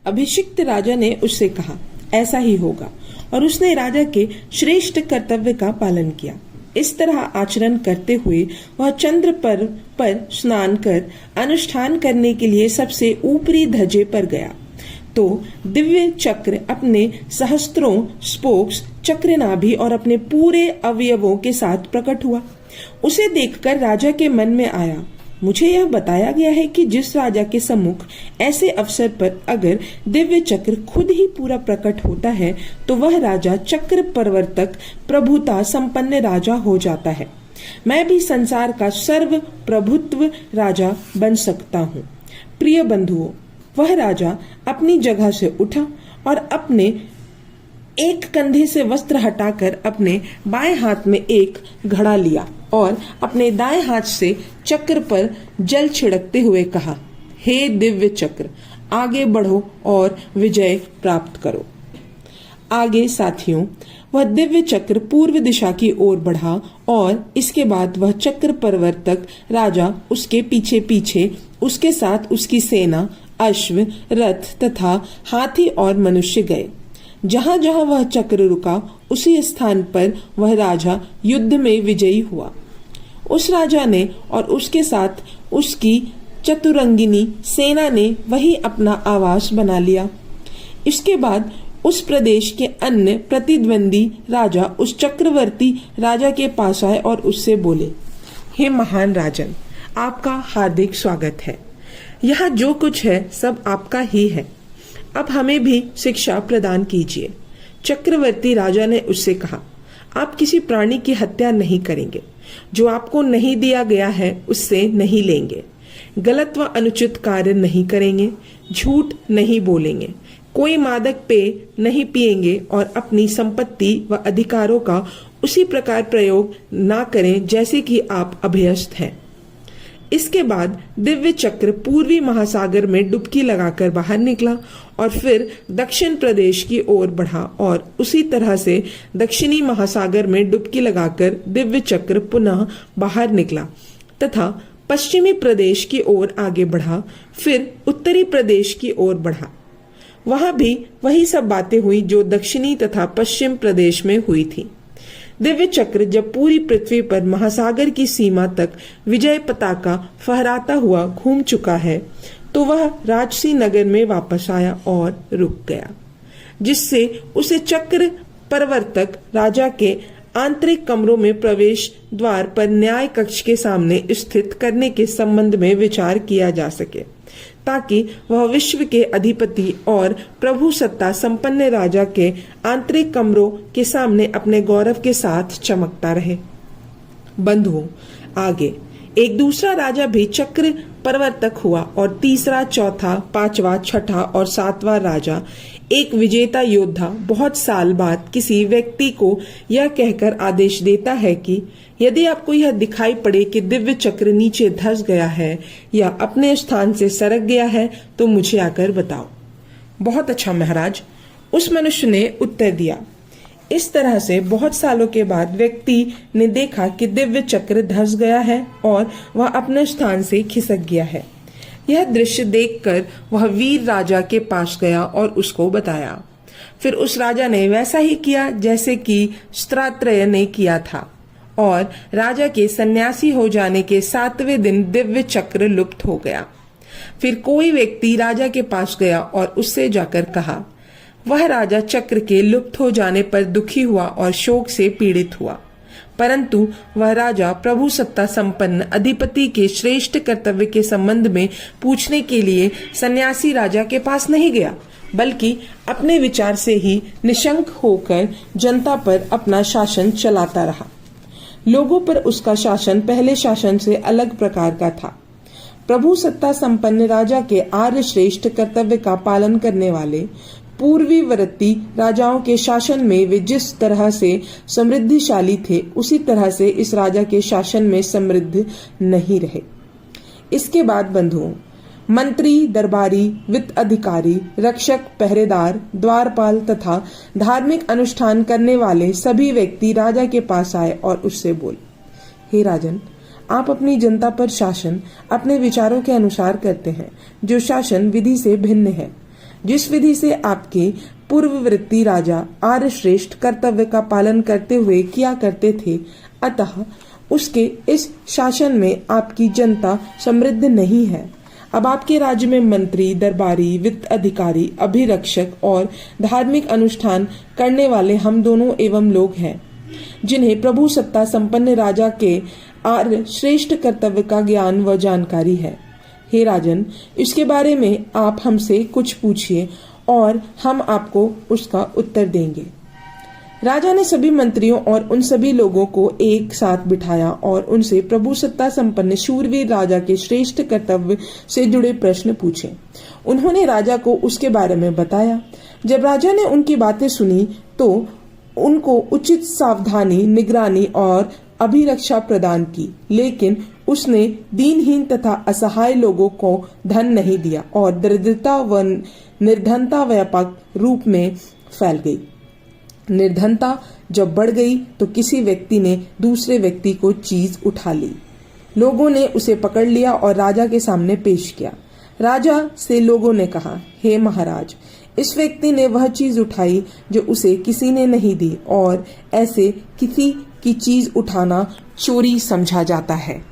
अभिषिक्त राजा ने उससे कहा, ऐसा ही होगा, और उसने राजा के श्रेष्ठ कर्तव्य का पालन किया। इस तरह आचरण करते हुए वह चंद्र पर स्नान कर अनुष्ठान करने के लिए सबसे ऊपरी धजे पर गया तो दिव्य चक्र अपने सहस्त्रों स्पोक्स, चक्रनाभि और अपने पूरे अवयवों के साथ प्रकट हुआ। उसे देखकर राजा के मन में आया, मुझे यह बताया गया है कि जिस राजा के सम्मुख ऐसे अवसर पर अगर दिव्य चक्र खुद ही पूरा प्रकट होता है तो वह राजा चक्र प्रवर्तक प्रभुता संपन्न राजा हो जाता है। मैं भी संसार का सर्व प्रभुत्व राजा बन सकता हूँ। प्रिय बंधुओं, वह राजा अपनी जगह से उठा और अपने एक कंधे से वस्त्र हटाकर अपने बाएं हाथ में एक घड़ा लिया और अपने दाएं हाथ से चक्र पर जल छिड़कते हुए कहा, हे दिव्य चक्र, आगे बढ़ो और विजय प्राप्त करो। आगे साथियों, वह दिव्य चक्र पूर्व दिशा की ओर बढ़ा और इसके बाद वह चक्र प्रवर्तक राजा उसके पीछे पीछे, उसके साथ उसकी सेना, अश्व, रथ तथा हाथी और मनुष्य गए। जहां जहां वह चक्र रुका उसी स्थान पर वह राजा युद्ध में विजयी हुआ। उस राजा ने और उसके साथ उसकी चतुरंगिनी सेना ने वही अपना आवास बना लिया। इसके बाद उस प्रदेश के अन्य प्रतिद्वंदी राजा उस चक्रवर्ती राजा के पास आए और उससे बोले, हे महान राजन, आपका हार्दिक स्वागत है। यहाँ जो कुछ है सब आपका ही है। अब हमें भी शिक्षा प्रदान कीजिए। चक्रवर्ती राजा ने उससे कहा, आप किसी प्राणी की हत्या नहीं करेंगे, जो आपको नहीं दिया गया है उससे नहीं लेंगे, गलत व अनुचित कार्य नहीं करेंगे, झूठ नहीं बोलेंगे, कोई मादक पेय नहीं पिएंगे और अपनी संपत्ति व अधिकारों का उसी प्रकार प्रयोग ना करें जैसे कि आप अभ्यस्त हैं। इसके बाद दिव्य चक्र पूर्वी महासागर में डुबकी लगाकर बाहर निकला और फिर दक्षिण प्रदेश की ओर बढ़ा और उसी तरह से दक्षिणी महासागर में डुबकी लगाकर दिव्य चक्र पुनः बाहर निकला तथा पश्चिमी प्रदेश की ओर आगे बढ़ा, फिर उत्तरी प्रदेश की ओर बढ़ा। वहां भी वही सब बातें हुई जो दक्षिणी तथा पश्चिम प्रदेश में हुई थी। दिव्य चक्र जब पूरी पृथ्वी पर महासागर की सीमा तक विजय पताका फहराता हुआ घूम चुका है तो वह राजसी नगर में वापस आया और रुक गया, जिससे उसे चक्र प्रवर्तक राजा के आंतरिक कमरों में प्रवेश द्वार पर न्याय कक्ष के सामने स्थित करने के संबंध में विचार किया जा सके, ताकि वह विश्व के अधिपति और प्रभु सत्ता संपन्न राजा के आंतरिक कमरों के सामने अपने गौरव के साथ चमकता रहे। बंधुओं, आगे एक दूसरा राजा भी चक्र प्रवर्तक हुआ और तीसरा, चौथा, पांचवा, छठा और सातवां राजा, एक विजेता योद्धा, बहुत साल बाद किसी व्यक्ति को यह कहकर आदेश देता है कि यदि आपको यह दिखाई पड़े कि दिव्य चक्र नीचे धंस गया है या अपने स्थान से सरक गया है तो मुझे आकर बताओ। बहुत अच्छा महाराज, उस मनुष्य ने उत्तर दिया। इस तरह से बहुत सालों के बाद व्यक्ति ने देखा कि दिव्य चक्र धंस गया है और वह अपने स्थान से खिसक गया है। यह दृश्य देखकर वह वीर राजा के पास गया और उसको बताया। फिर उस राजा ने वैसा ही किया जैसे कि स्त्रात्रय ने किया था और राजा के सन्यासी हो जाने के 7वें दिन दिव्य चक्र लुप्त हो गया। फिर कोई व्यक्ति राजा के पास गया और उससे जाकर कहा। वह राजा चक्र के लुप्त हो जाने पर दुखी हुआ और शोक से पीड़ित हुआ, परंतु वह राजा प्रभु सत्ता संपन्न अधिपति के श्रेष्ठ कर्तव्य के संबंध में पूछने के लिए सन्यासी राजा के पास नहीं गया, बल्कि अपने विचार से ही निशंक होकर जनता पर अपना शासन चलाता रहा। लोगों पर उसका शासन पहले शासन से अलग प्रकार का था। प्रभु सत्ता संपन्न राजा के आर्य श्रेष्ठ कर्तव्य का पालन करने वाले पूर्वीवर्ती राजाओं के शासन में वे जिस तरह से समृद्धिशाली थे, उसी तरह से इस राजा के शासन में समृद्ध नहीं रहे। इसके बाद बंधुओं, मंत्री, दरबारी, वित्त अधिकारी, रक्षक, पहरेदार, द्वारपाल तथा धार्मिक अनुष्ठान करने वाले सभी व्यक्ति राजा के पास आए और उससे बोले, हे राजन, आप अपनी जनता पर शासन अपने विचारों के अनुसार करते हैं, जो शासन विधि से भिन्न है। जिस विधि से आपके पूर्ववर्ती राजा आर्यश्रेष्ठ कर्तव्य का पालन करते हुए किया करते थे, अतः उसके इस शासन में आपकी जनता समृद्ध नहीं है। अब आपके राज्य में मंत्री, दरबारी, वित्त अधिकारी, अभिरक्षक और धार्मिक अनुष्ठान करने वाले हम दोनों एवं लोग हैं, जिन्हें प्रभु सत्ता संपन्न राजा के आर्य श्रेष्ठ कर्तव्य का ज्ञान व जानकारी है। हे राजन, इसके बारे में आप हमसे कुछ पूछिए और हम आपको उसका उत्तर देंगे। राजा ने सभी मंत्रियों और उन सभी लोगों को एक साथ बिठाया और उनसे प्रभु सत्ता संपन्न शूरवीर राजा के श्रेष्ठ कर्तव्य से जुड़े प्रश्न पूछे। उन्होंने राजा को उसके बारे में बताया। जब राजा ने उनकी बातें सुनी तो उनको उचित सावधानी, निगरानी और अभिरक्षा प्रदान की, लेकिन उसने दीनहीन तथा असहाय लोगों को धन नहीं दिया और दरिद्रता व निर्धनता व्यापक रूप में फैल गई। निर्धनता जब बढ़ गई तो किसी व्यक्ति ने दूसरे व्यक्ति को चीज उठा ली। लोगों ने उसे पकड़ लिया और राजा के सामने पेश किया। राजा से लोगों ने कहा, हे महाराज, इस व्यक्ति ने वह चीज उठाई जो उसे किसी ने नहीं दी, और ऐसे किसी की चीज उठाना चोरी समझा जाता है।